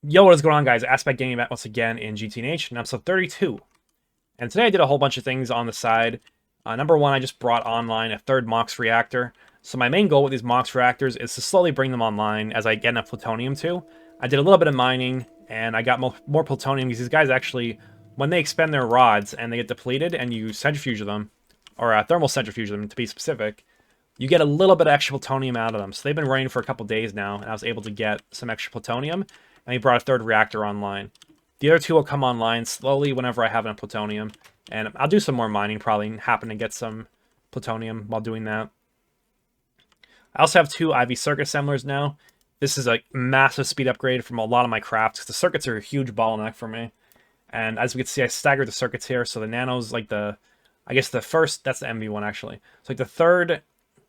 Yo, what is going on, guys? Aspect Gaming back once again in GTNH, and episode 32. And today I did a whole bunch of things on the side. Number one, I just brought online a third MOX reactor. So my main goal with these MOX reactors is to slowly bring them online as I get enough plutonium to. I did a little bit of mining, and I got more plutonium because these guys actually, when they expend their rods and they get depleted and you centrifuge them, or thermal centrifuge them to be specific, you get a little bit of extra plutonium out of them. So they've been running for a couple days now, and I was able to get some extra plutonium, and he brought a third reactor online. The other two will come online slowly whenever I have enough plutonium, and I'll do some more mining, probably happen to get some plutonium while doing that. I also have two IV circuit assemblers now. This is a massive speed upgrade from a lot of my crafts, because the circuits are a huge bottleneck for me. And as we can see, I staggered the circuits here, so the nanos, like I guess the first, that's the MV1 actually. So like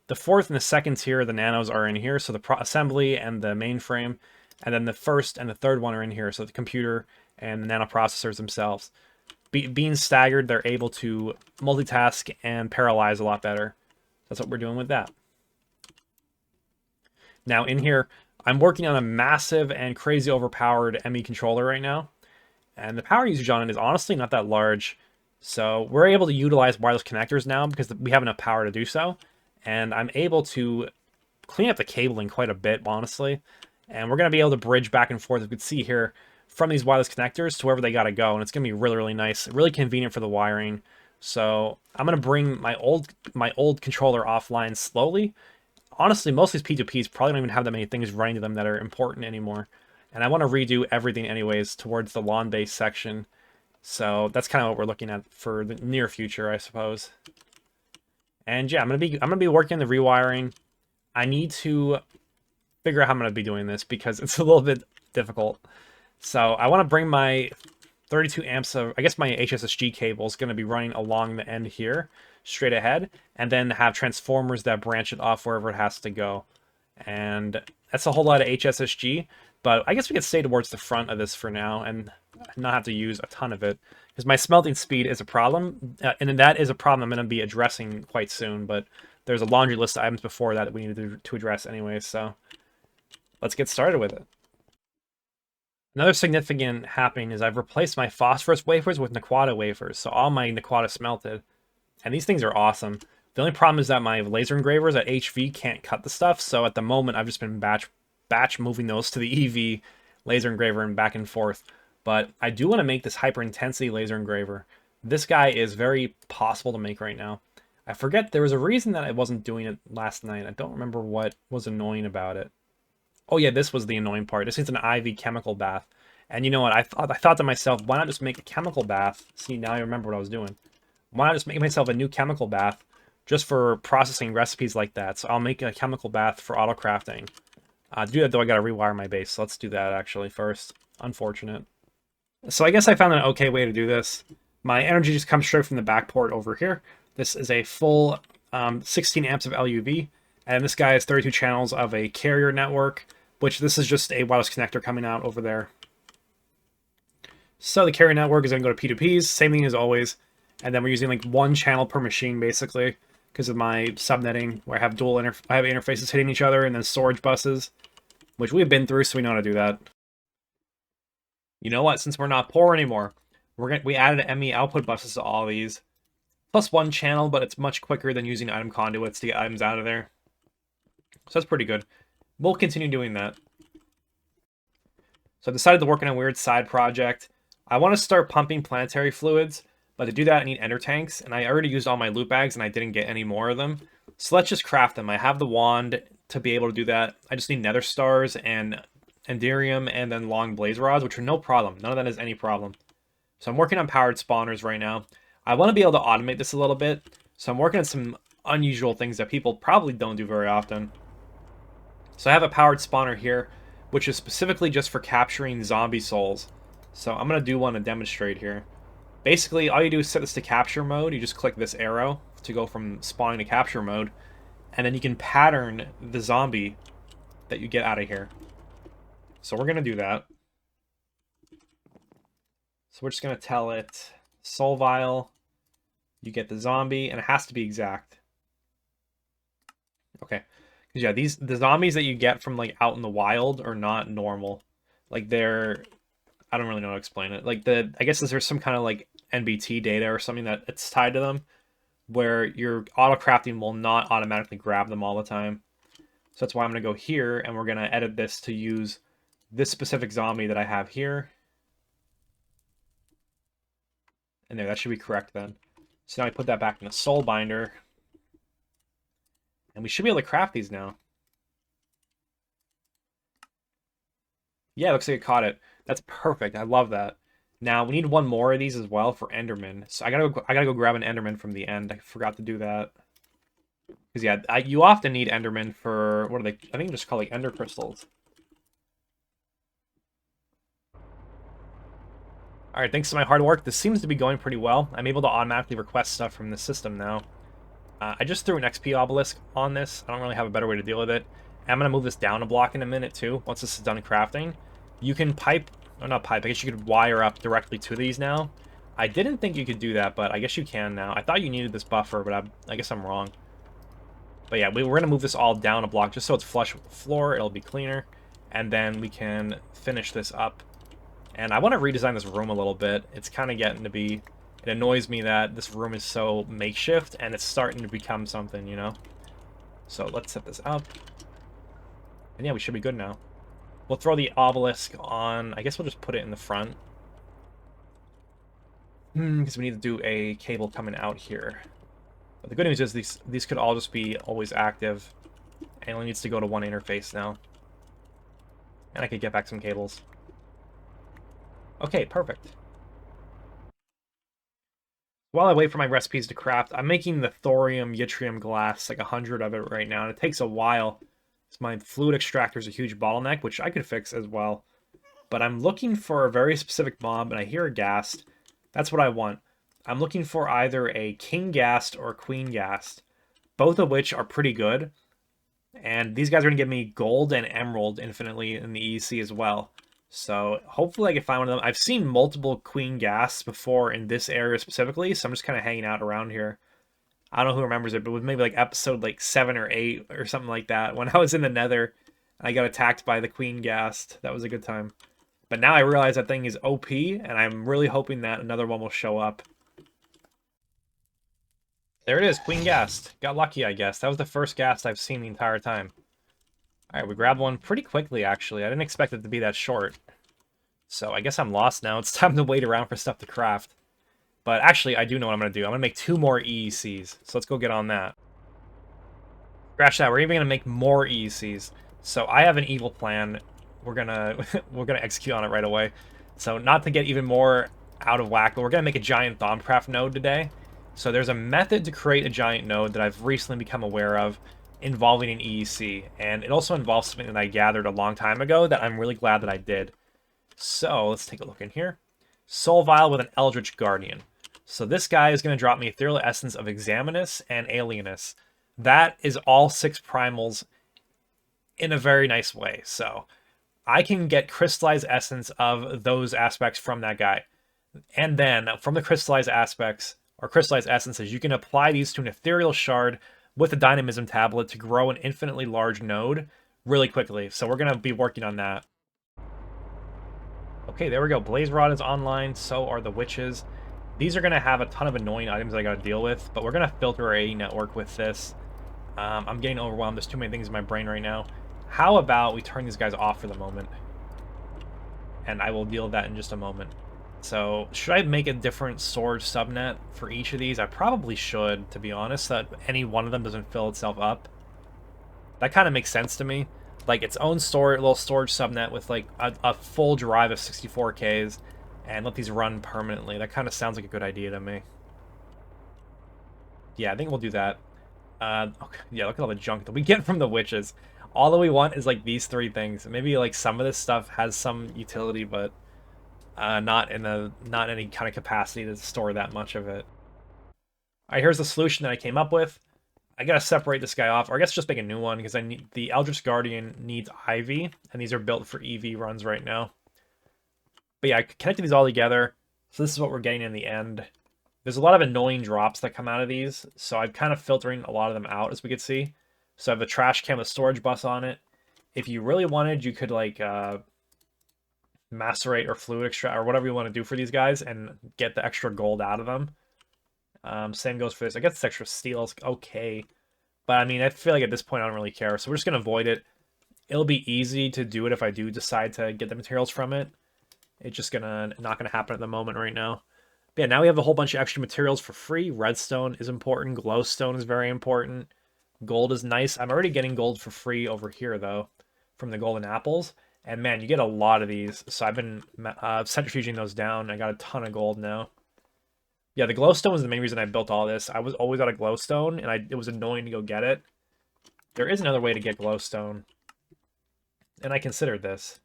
the fourth and the second tier of the nanos are in here, so the assembly and the mainframe, and then the first and the third one are in here, so the computer and the nanoprocessors themselves. Being staggered, they're able to multitask and parallelize a lot better. That's what we're doing with that. Now in here, I'm working on a massive and crazy overpowered ME controller right now, and the power usage on it is honestly not that large, so we're able to utilize wireless connectors now because we have enough power to do so. And I'm able to clean up the cabling quite a bit, honestly. And we're going to be able to bridge back and forth, as you can see here, from these wireless connectors to wherever they got to go. And it's going to be really, really nice, really convenient for the wiring. So I'm going to bring my old controller offline slowly. Honestly, most of these P2Ps probably don't even have that many things running to them that are important anymore. And I want to redo everything anyways towards the lawn-based section. So that's kind of what we're looking at for the near future, I suppose. And yeah, I'm gonna be working on the rewiring. I need to figure out how I'm gonna be doing this because it's a little bit difficult. So I want to bring my 32 amps of, I guess my HSSG cable is going to be running along the end here, straight ahead, and then have transformers that branch it off wherever it has to go. And that's a whole lot of HSSG, but I guess we could stay towards the front of this for now and not have to use a ton of it. Because my smelting speed is a problem, and that is a problem I'm going to be addressing quite soon, but there's a laundry list of items before that we need to address anyway, so let's get started with it. Another significant happening is I've replaced my phosphorus wafers with Naquata wafers, so all my Naquata smelted, and these things are awesome. The only problem is that my laser engravers at HV can't cut the stuff, so at the moment I've just been batch moving those to the EV laser engraver and back and forth. But I do want to make this hyper-intensity laser engraver. This guy is very possible to make right now. I forget, there was a reason that I wasn't doing it last night. I don't remember what was annoying about it. Oh yeah, this was the annoying part. This is an IV chemical bath. And you know what, I thought to myself, why not just make a chemical bath? See, now I remember what I was doing. Why not just make myself a new chemical bath just for processing recipes like that? So I'll make a chemical bath for auto crafting. To do that though, I gotta rewire my base. So let's do that actually first. Unfortunate. So I guess I found an okay way to do this. My energy just comes straight from the back port over here. This is a full 16 amps of LUV, and this guy has 32 channels of a carrier network, which this is just a wireless connector coming out over there. So the carrier network is going to go to P2Ps, same thing as always, and then we're using like one channel per machine basically, because of my subnetting, where I have I have interfaces hitting each other, and then storage buses, which we've been through, so we know how to do that. You know what? Since we're not poor anymore, we added ME output buses to all these. Plus one channel, but it's much quicker than using item conduits to get items out of there. So that's pretty good. We'll continue doing that. So I decided to work on a weird side project. I want to start pumping planetary fluids, but to do that I need ender tanks, and I already used all my loot bags and I didn't get any more of them. So let's just craft them. I have the wand to be able to do that. I just need nether stars and Enderium, and then long blaze rods, which are no problem. None of that is any problem. So I'm working on powered spawners right now. I want to be able to automate this a little bit, so I'm working on some unusual things that people probably don't do very often. So I have a powered spawner here, which is specifically just for capturing zombie souls. So I'm going to do one to demonstrate here. Basically, all you do is set this to capture mode. You just click this arrow to go from spawning to capture mode, and then you can pattern the zombie that you get out of here. So we're going to do that. So we're just going to tell it, soul vial, you get the zombie, and it has to be exact. Okay. Because yeah, the zombies that you get from like out in the wild are not normal. Like they're, I don't really know how to explain it. Like I guess there's some kind of like NBT data or something that it's tied to them, where your auto crafting will not automatically grab them all the time. So that's why I'm going to go here and we're going to edit this to use this specific zombie that I have here. And there, that should be correct then. So now I put that back in the soul binder. And we should be able to craft these now. Yeah, it looks like it caught it. That's perfect. I love that. Now we need one more of these as well for Enderman. So I gotta go grab an Enderman from the end. I forgot to do that. Because yeah, you often need Enderman for, what are they? I think they're just called like Ender Crystals. Alright, thanks to my hard work, this seems to be going pretty well. I'm able to automatically request stuff from the system now. I just threw an XP obelisk on this. I don't really have a better way to deal with it. I'm going to move this down a block in a minute too, once this is done crafting. You can pipe, or not pipe, I guess you could wire up directly to these now. I didn't think you could do that, but I guess you can now. I thought you needed this buffer, but I guess I'm wrong. But yeah, we're going to move this all down a block just so it's flush with the floor. It'll be cleaner. And then we can finish this up. And I want to redesign this room a little bit. It's kind of getting to be... It annoys me that this room is so makeshift, and it's starting to become something, you know? So let's set this up. And yeah, we should be good now. We'll throw the obelisk on... I guess we'll just put it in the front. Because we need to do a cable coming out here. But the good news is these could all just be always active. And it only needs to go to one interface now. And I could get back some cables. Okay, perfect. While I wait for my recipes to craft, I'm making the thorium yttrium glass, like 100 of it right now, and it takes a while. So my fluid extractor is a huge bottleneck, which I could fix as well. But I'm looking for a very specific mob, and I hear a ghast. That's what I want. I'm looking for either a king ghast or a queen ghast, both of which are pretty good. And these guys are going to give me gold and emerald infinitely in the EEC as well. So hopefully I can find one of them. I've seen multiple queen ghasts before in this area specifically, so I'm just kind of hanging out around here. I don't know who remembers it, but it was maybe like episode like 7 or 8 or something like that. When I was in the nether, I got attacked by the queen ghast. That was a good time. But now I realize that thing is OP, and I'm really hoping that another one will show up. There it is, queen ghast. Got lucky, I guess. That was the first ghast I've seen the entire time. Alright, we grabbed one pretty quickly, actually. I didn't expect it to be that short. So I guess I'm lost now. It's time to wait around for stuff to craft. But actually, I do know what I'm going to do. I'm going to make 2 more EECs. So let's go get on that. Scratch that. We're even going to make more EECs. So I have an evil plan. We're gonna execute on it right away. So not to get even more out of whack, but we're going to make a giant Thaumcraft node today. So there's a method to create a giant node that I've recently become aware of, involving an EEC, and it also involves something that I gathered a long time ago that I'm really glad that I did. So let's take a look in here. Soul Vial with an Eldritch Guardian. So this guy is going to drop me Ethereal Essence of Examinus and Alienus. That is all 6 primals in a very nice way. So I can get Crystallized Essence of those aspects from that guy. And then from the Crystallized aspects, or Crystallized Essences, you can apply these to an Ethereal Shard with a Dynamism tablet to grow an infinitely large node really quickly. So we're going to be working on that. Okay, there we go. Blaze Rod is online, so are the Witches. These are going to have a ton of annoying items I got to deal with, but we're going to filter our AE network with this. I'm getting overwhelmed. There's too many things in my brain right now. How about we turn these guys off for the moment? And I will deal with that in just a moment. So, should I make a different sword subnet for each of these? I probably should, to be honest, so that any one of them doesn't fill itself up. That kind of makes sense to me. Like, its own little storage subnet with, like, a full drive of 64Ks, and let these run permanently. That kind of sounds like a good idea to me. Yeah, I think we'll do that. Okay, yeah, look at all the junk that we get from the Witches. All that we want is, like, these 3 things. Maybe, like, some of this stuff has some utility, but... not in any kind of capacity to store that much of it. Alright, here's the solution that I came up with. I gotta separate this guy off, or I guess just make a new one, because I need the Eldritch Guardian needs Ivy, and these are built for EV runs right now. But yeah, I connected these all together, so this is what we're getting in the end. There's a lot of annoying drops that come out of these, so I'm kind of filtering a lot of them out, as we can see. So I have a trash can with storage bus on it. If you really wanted, you could, like, macerate or fluid extract or whatever you want to do for these guys and get the extra gold out of them. Same goes for this. I guess this extra steel is okay. But I mean, I feel like at this point I don't really care. So we're just going to avoid it. It'll be easy to do it if I do decide to get the materials from it. It's just not gonna happen at the moment right now. But yeah, now we have a whole bunch of extra materials for free. Redstone is important. Glowstone is very important. Gold is nice. I'm already getting gold for free over here though, from the golden apples. And man, you get a lot of these. So I've been centrifuging those down. I got a ton of gold now. Yeah, the glowstone was the main reason I built all this. I was always out of glowstone, and it was annoying to go get it. There is another way to get glowstone, and I considered this.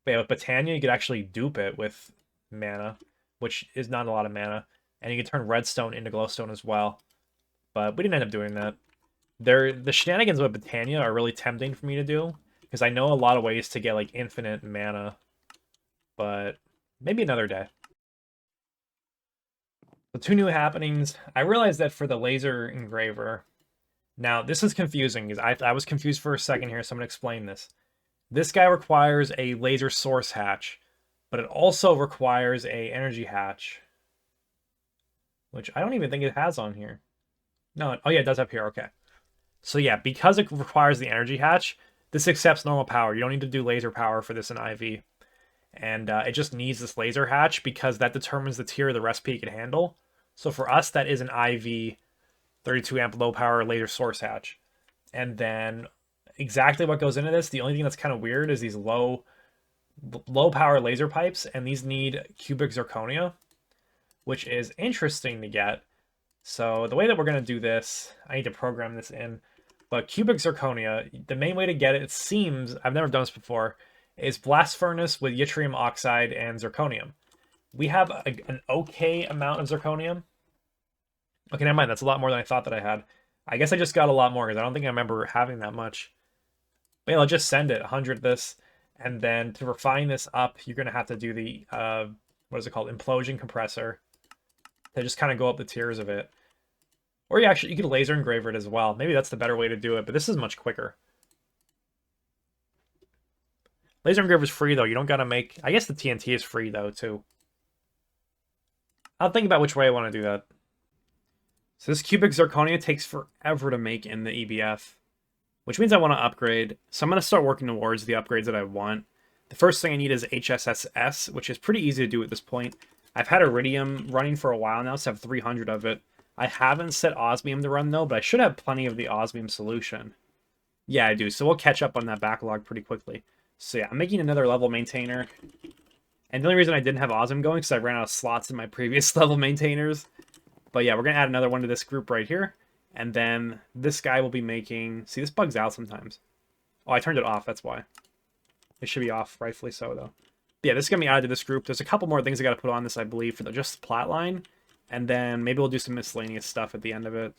But yeah, with Botania, you could actually dupe it with mana, which is not a lot of mana. And you can turn redstone into glowstone as well. But we didn't end up doing that. The shenanigans with Botania are really tempting for me to do, because I know a lot of ways to get like infinite mana. But maybe another day. The two new happenings. I realized that for the laser engraver. Now, this is confusing, because I was confused for a second here, so I'm going to explain this. This guy requires a laser source hatch, but it also requires a energy hatch, which I don't even think it has on here. No, oh yeah, it does up here, okay. So yeah, because it requires the energy hatch, this accepts normal power. You don't need to do laser power for this in IV. And it just needs this laser hatch because that determines the tier of the recipe it can handle. So for us, that is an IV 32 amp low power laser source hatch. And then exactly what goes into this, the only thing that's kind of weird is these low power laser pipes, and these need cubic zirconia, which is interesting to get. So the way that we're going to do this, I need to program this in, but cubic zirconia, the main way to get it, it seems, I've never done this before, is blast furnace with yttrium oxide and zirconium. We have an okay amount of zirconium. Okay, never mind, that's a lot more than I thought that I had. I guess I just got a lot more, because I don't think I remember having that much. But yeah, I'll just send it, 100 this, and then to refine this up, you're going to have to do the, what is it called, implosion compressor, to just kind of go up the tiers of it. Or you could laser engraver it as well. Maybe that's the better way to do it, but this is much quicker. Laser engraver is free, though. You don't got to make... I guess the TNT is free, though, too. I'll think about which way I want to do that. So this cubic zirconia takes forever to make in the EBF, which means I want to upgrade. So I'm going to start working towards the upgrades that I want. The first thing I need is HSSS, which is pretty easy to do at this point. I've had iridium running for a while now, so I have 300 of it. I haven't set osmium to run, though, but I should have plenty of the osmium solution. Yeah, I do, so we'll catch up on that backlog pretty quickly. So yeah, I'm making another level maintainer. And the only reason I didn't have osmium going is because I ran out of slots in my previous level maintainers. But yeah, we're going to add another one to this group right here. And then this guy will be making... See, this bugs out sometimes. Oh, I turned it off, that's why. It should be off, rightfully so, though. But yeah, this is going to be added to this group. There's a couple more things I got to put on this, I believe, for just the plat line. And then maybe we'll do some miscellaneous stuff at the end of it.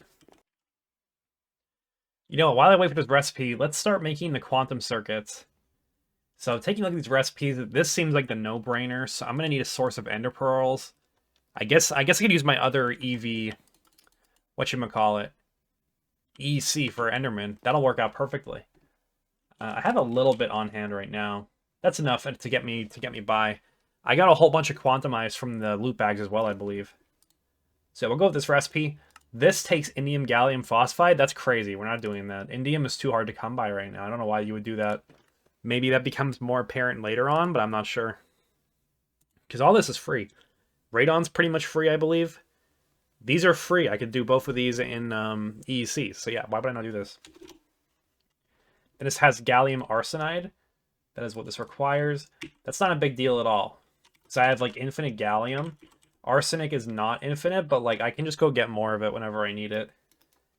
You know, while I wait for this recipe, let's start making the quantum circuits. So taking a look at these recipes, this seems like the no-brainer. So I'm going to need a source of ender pearls. I guess I could use my other EV, whatchamacallit, EEC for Enderman. That'll work out perfectly. I have a little bit on hand right now. That's enough to get me by. I got a whole bunch of quantum ice from the loot bags as well, I believe. So we'll go with this recipe. This takes indium gallium phosphide. That's crazy. We're not doing that. Indium is too hard to come by right now. I don't know why you would do that. Maybe that becomes more apparent later on, but I'm not sure. Because all this is free. Radon's pretty much free, I believe. These are free. I could do both of these in EECs. So yeah, why would I not do this? And this has gallium arsenide. That is what this requires. That's not a big deal at all. So I have like infinite gallium. Arsenic is not infinite, but like I can just go get more of it whenever I need it.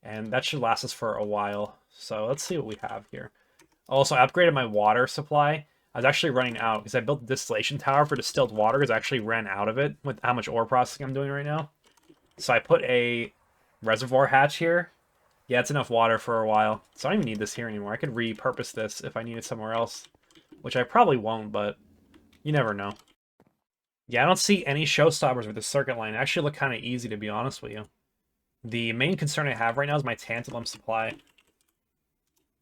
And that should last us for a while. So let's see what we have here. Also, I upgraded my water supply. I was actually running out because I built a distillation tower for distilled water because I actually ran out of it with how much ore processing I'm doing right now. So I put a reservoir hatch here. Yeah, it's enough water for a while. So I don't even need this here anymore. I could repurpose this if I need it somewhere else. Which I probably won't, but you never know. Yeah, I don't see any showstoppers with the circuit line. It actually look kind of easy, to be honest with you. The main concern I have right now is my tantalum supply.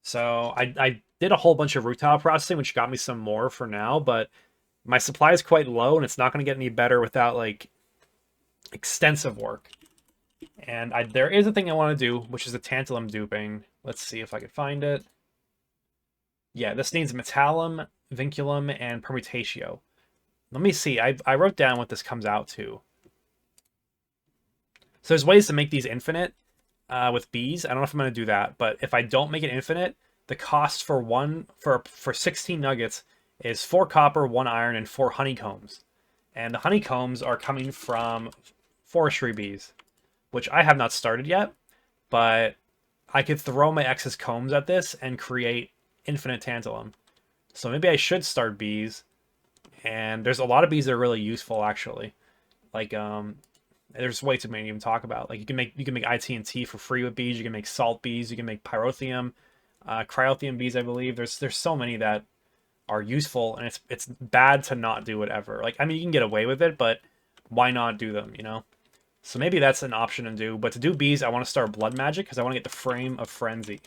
So I did a whole bunch of rutile processing, which got me some more for now, but My supply is quite low, and it's not going to get any better without, like, extensive work. And there is a thing I want to do, which is the tantalum duping. Let's see if I can find it. Yeah, this needs metallum, vinculum, and permutatio. Let me see. I wrote down what this comes out to. So there's ways to make these infinite with bees. I don't know if I'm going to do that, but if I don't make it infinite, the cost for 16 nuggets is 4 copper, 1 iron, and 4 honeycombs. And the honeycombs are coming from forestry bees, which I have not started yet, but I could throw my excess combs at this and create infinite tantalum. So maybe I should start bees. And there's a lot of bees that are really useful, actually. Like, there's way too many to even talk about. Like, you can make IT&T for free with bees. You can make salt bees. You can make pyrotheum, cryotheum bees, I believe. There's so many that are useful, and it's bad to not do whatever. Like, I mean, you can get away with it, but why not do them, you know? So maybe that's an option to do. But to do bees, I want to start blood magic because I want to get the frame of frenzy.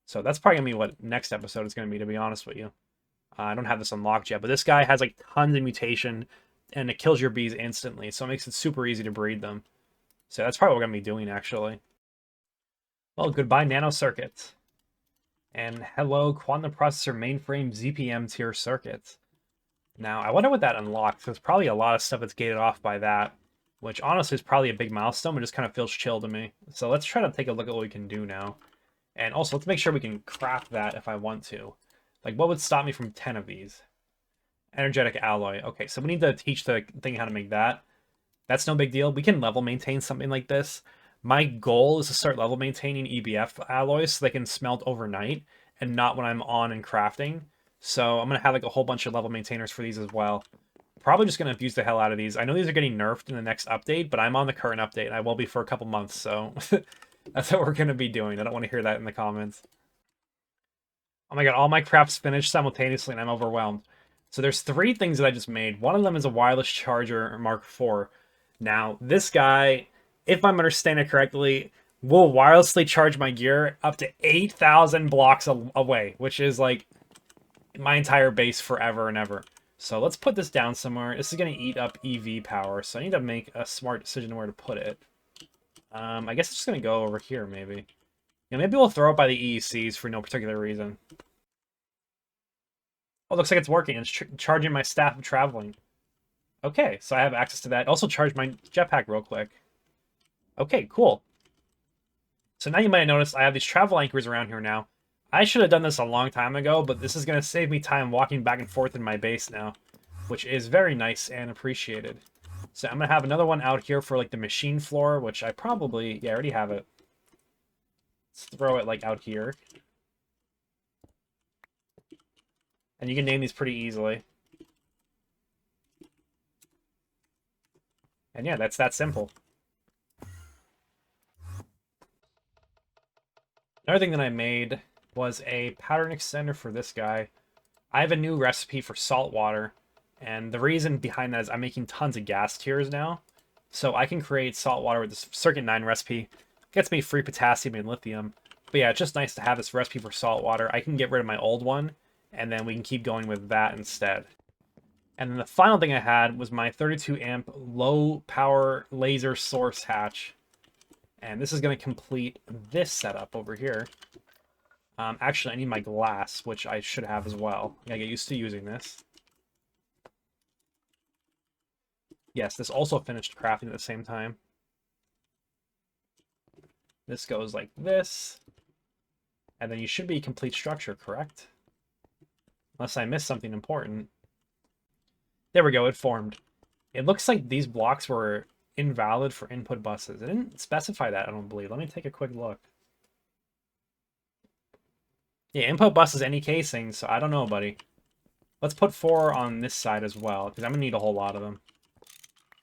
So that's probably going to be what next episode is going to be, to be honest with you. I don't have this unlocked yet, but this guy has like tons of mutation, and it kills your bees instantly, so it makes it super easy to breed them. So that's probably what we're going to be doing, actually. Well, goodbye, nanocircuits. And hello, quantum processor mainframe ZPM tier circuits. Now, I wonder what that unlocks. There's probably a lot of stuff that's gated off by that, which honestly is probably a big milestone, but just kind of feels chill to me. So let's try to take a look at what we can do now. And also, let's make sure we can craft that if I want to. Like, what would stop me from 10 of these? Energetic alloy. Okay, so we need to teach the thing how to make that. That's no big deal. We can level maintain something like this. My goal is to start level maintaining EBF alloys so they can smelt overnight and not when I'm on and crafting. So I'm going to have like a whole bunch of level maintainers for these as well. Probably just going to abuse the hell out of these. I know these are getting nerfed in the next update, but I'm on the current update and I will be for a couple months, so that's what we're going to be doing. I don't want to hear that in the comments. Oh my god, all my crafts finished simultaneously and I'm overwhelmed. So there's 3 things that I just made. One of them is a wireless charger Mark IV. Now, this guy, if I'm understanding it correctly, will wirelessly charge my gear up to 8,000 blocks away, which is like my entire base forever and ever. So let's put this down somewhere. This is going to eat up EV power, so I need to make a smart decision where to put it. I guess it's just going to go over here, maybe. Yeah, maybe we'll throw it by the EECs for no particular reason. Oh, looks like it's working. It's charging my staff of traveling. Okay, so I have access to that. Also charge my jetpack real quick. Okay, cool. So now you might have noticed I have these travel anchors around here now. I should have done this a long time ago, but this is going to save me time walking back and forth in my base now, which is very nice and appreciated. So I'm going to have another one out here for like the machine floor, which I probably, yeah, I already have it. Let's throw it like out here. And you can name these pretty easily. And yeah, that's that simple. Another thing that I made was a pattern extender for this guy. I have a new recipe for salt water, and the reason behind that is I'm making tons of gas tiers now. So I can create salt water with this Circuit 9 recipe. It gets me free potassium and lithium. But yeah, it's just nice to have this recipe for salt water. I can get rid of my old one, and then we can keep going with that instead. And then the final thing I had was my 32 amp low power laser source hatch. And this is going to complete this setup over here. Actually, I need my glass, which I should have as well. I gotta get used to using this. Yes, this also finished crafting at the same time. This goes like this. And then you should be complete structure, correct? Unless I missed something important. There we go, it formed. It looks like these blocks were invalid for input buses. It didn't specify that, I don't believe. Let me take a quick look. Yeah, input bus is any casing, so I don't know, buddy. Let's put 4 on this side as well, because I'm going to need a whole lot of them.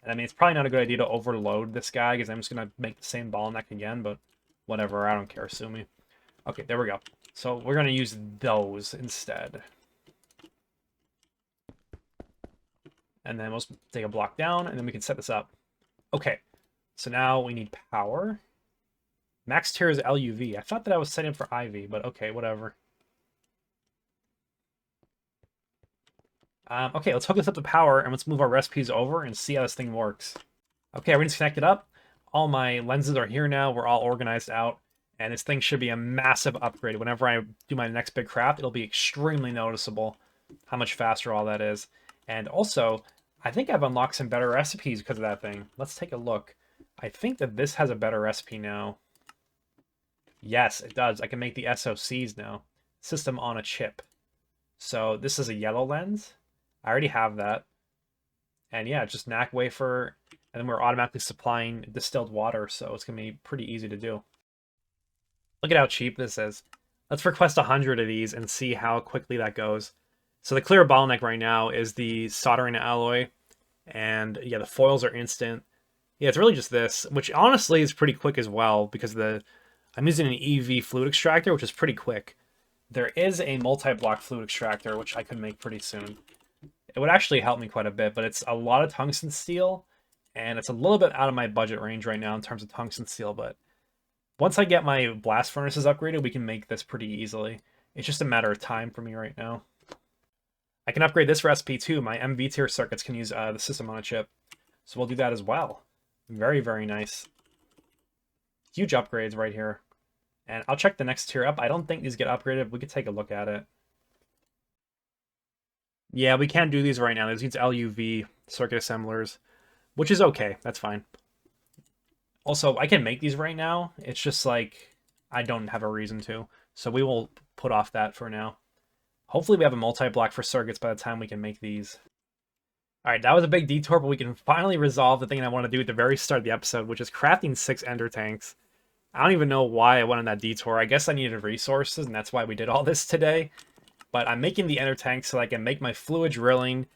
And I mean, it's probably not a good idea to overload this guy, because I'm just going to make the same bottleneck again, but whatever, I don't care, sue me. Okay, there we go. So we're going to use those instead. And then we'll take a block down, and then we can set this up. Okay, so now we need power. Max tier is LUV. I thought that I was setting up for IV, but okay, whatever. Okay, let's hook this up to power and let's move our recipes over and see how this thing works. Okay, everything's connected up. All my lenses are here now. We're all organized out. And this thing should be a massive upgrade. Whenever I do my next big craft, it'll be extremely noticeable how much faster all that is. And also, I think I've unlocked some better recipes because of that thing. Let's take a look. I think that this has a better recipe now. Yes, it does. I can make the SOCs now. System on a chip. So this is a yellow lens. I already have that. And yeah, just knack wafer, and then we're automatically supplying distilled water, so it's going to be pretty easy to do. Look at how cheap this is. Let's request 100 of these and see how quickly that goes. So the clear bottleneck right now is the soldering alloy, and yeah, the foils are instant. Yeah, it's really just this, which honestly is pretty quick as well, because I'm using an EV fluid extractor, which is pretty quick. There is a multi-block fluid extractor, which I could make pretty soon. It would actually help me quite a bit, but it's a lot of tungsten steel, and it's a little bit out of my budget range right now in terms of tungsten steel, but once I get my blast furnaces upgraded, we can make this pretty easily. It's just a matter of time for me right now. I can upgrade this recipe too. My MV tier circuits can use the system on a chip, so we'll do that as well. Very, very nice. Huge upgrades right here. And I'll check the next tier up. I don't think these get upgraded. We could take a look at it. Yeah, we can't do these right now. These need LUV circuit assemblers, which is okay. That's fine. Also, I can make these right now. It's just like I don't have a reason to. So we will put off that for now. Hopefully we have a multi-block for circuits by the time we can make these. Alright, that was a big detour, but we can finally resolve the thing I want to do at the very start of the episode, which is crafting 6 ender tanks. I don't even know why I went on that detour. I guess I needed resources, and that's why we did all this today. But I'm making the ender tanks so I can make my fluid drilling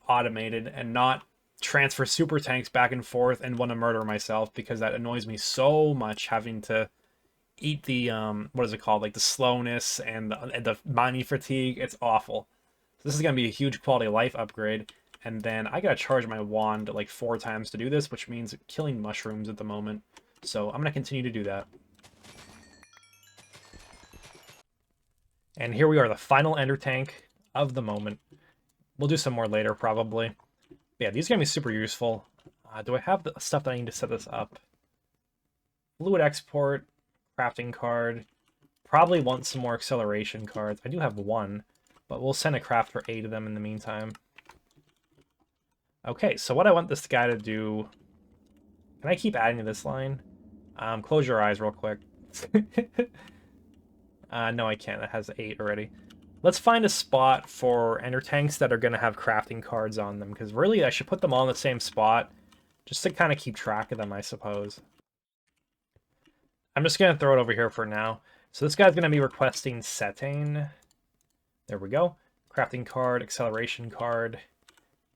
automated and not transfer super tanks back and forth and want to murder myself, because that annoys me so much, having to eat the what is it called, like the slowness and the mining fatigue. It's awful. So this is going to be a huge quality of life upgrade, and then I gotta charge my wand like 4 times to do this, which means killing mushrooms at the moment. So I'm going to continue to do that. And here we are, the final ender tank of the moment. We'll do some more later, probably. But yeah, these are going to be super useful. Do I have the stuff that I need to set this up? Fluid export, crafting card. Probably want some more acceleration cards. I do have 1, but we'll send a craft for 8 of them in the meantime. Okay, so what I want this guy to do... Can I keep adding to this line? Close your eyes real quick. No, I can't. It has 8 already. Let's find a spot for ender tanks that are going to have crafting cards on them, because really I should put them all in the same spot just to kind of keep track of them, I suppose. I'm just going to throw it over here for now. So this guy's going to be requesting cetane. There we go. Crafting card, acceleration card.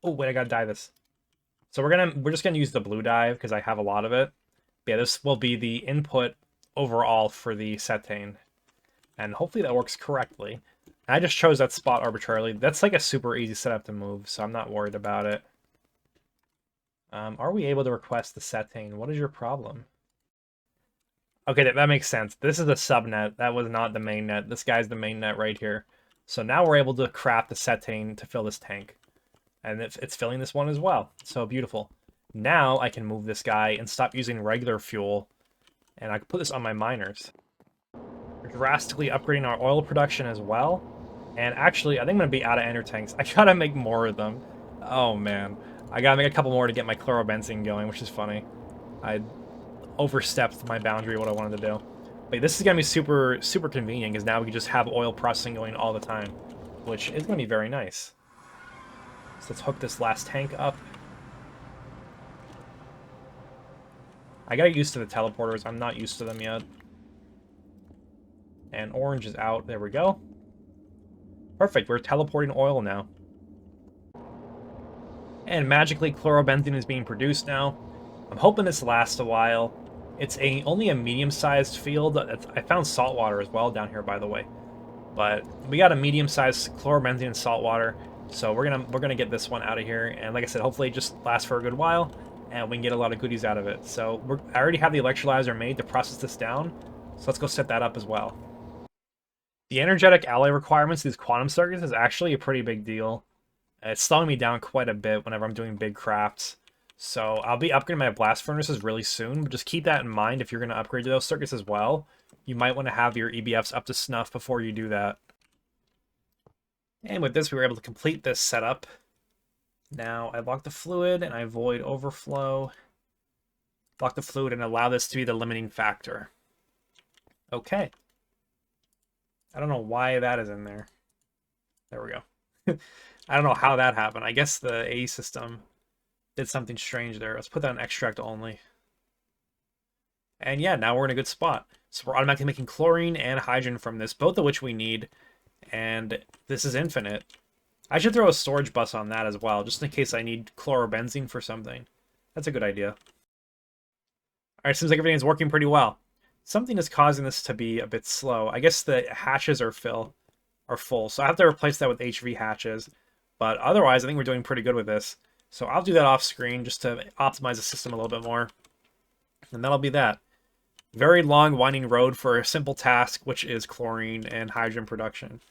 Oh, wait, I got to dye this. So we're just going to use the blue dye because I have a lot of it. But yeah, this will be the input overall for the cetane. And hopefully that works correctly. I just chose that spot arbitrarily. That's like a super easy setup to move, so I'm not worried about it. Are we able to request the cetane? What is your problem? Okay, that makes sense. This is the subnet. That was not the main net. This guy's the main net right here. So now we're able to craft the cetane to fill this tank. And it's filling this one as well. So beautiful. Now I can move this guy and stop using regular fuel. And I can put this on my miners. We're drastically upgrading our oil production as well. And actually, I think I'm going to be out of ender tanks. I gotta make more of them. Oh man. I gotta make a couple more to get my chlorobenzene going, which is funny. I overstepped my boundary of what I wanted to do. But this is going to be super, super convenient, because now we can just have oil processing going all the time, which is going to be very nice. So let's hook this last tank up. I gotta get used to the teleporters. I'm not used to them yet. And orange is out. There we go. Perfect. We're teleporting oil now. And magically, chlorobenzene is being produced now. I'm hoping this lasts a while. It's only a medium-sized field. I found salt water as well down here, by the way. But we got a medium-sized chlorobenzene and salt water, so we're gonna get this one out of here. And like I said, hopefully it just lasts for a good while, and we can get a lot of goodies out of it. So I already have the electrolyzer made to process this down, so let's go set that up as well. The energetic alloy requirements of these quantum circuits is actually a pretty big deal. It's slowing me down quite a bit whenever I'm doing big crafts. So I'll be upgrading my blast furnaces really soon, but just keep that in mind if you're going to upgrade to those circuits as well. You might want to have your EBFs up to snuff before you do that. And with this, we were able to complete this setup. Now I lock the fluid and I avoid overflow. Lock the fluid and allow this to be the limiting factor. Okay. I don't know why that is in there. There we go. I don't know how that happened. I guess the AE system did something strange there. Let's put that in extract only. And yeah, now we're in a good spot. So we're automatically making chlorine and hydrogen from this, both of which we need. And this is infinite. I should throw a storage bus on that as well, just in case I need chlorobenzene for something. That's a good idea. Alright, seems like everything's working pretty well. Something is causing this to be a bit slow. I guess the hatches are full, so I have to replace that with HV hatches. But otherwise, I think we're doing pretty good with this. So I'll do that off screen just to optimize the system a little bit more. And that'll be that. Very long, winding road for a simple task, which is chlorine and hydrogen production.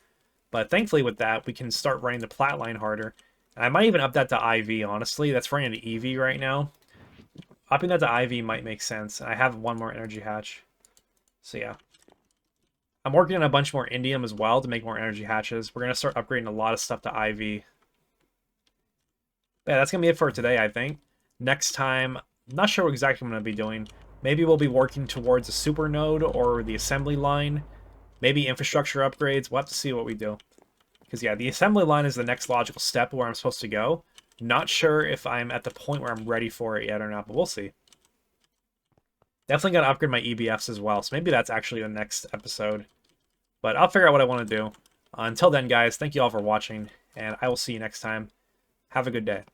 But thankfully with that, we can start running the plat line harder. And I might even up that to IV, honestly. That's running to EV right now. Upping that to IV might make sense. And I have one more energy hatch. So yeah. I'm working on a bunch more indium as well to make more energy hatches. We're going to start upgrading a lot of stuff to IV. Yeah, that's going to be it for today, I think. Next time, I'm not sure what exactly I'm going to be doing. Maybe we'll be working towards a super node or the assembly line. Maybe infrastructure upgrades. We'll have to see what we do. Because yeah, the assembly line is the next logical step where I'm supposed to go. Not sure if I'm at the point where I'm ready for it yet or not, but we'll see. Definitely got to upgrade my EBFs as well, so maybe that's actually the next episode. But I'll figure out what I want to do. Until then, guys, thank you all for watching, and I will see you next time. Have a good day.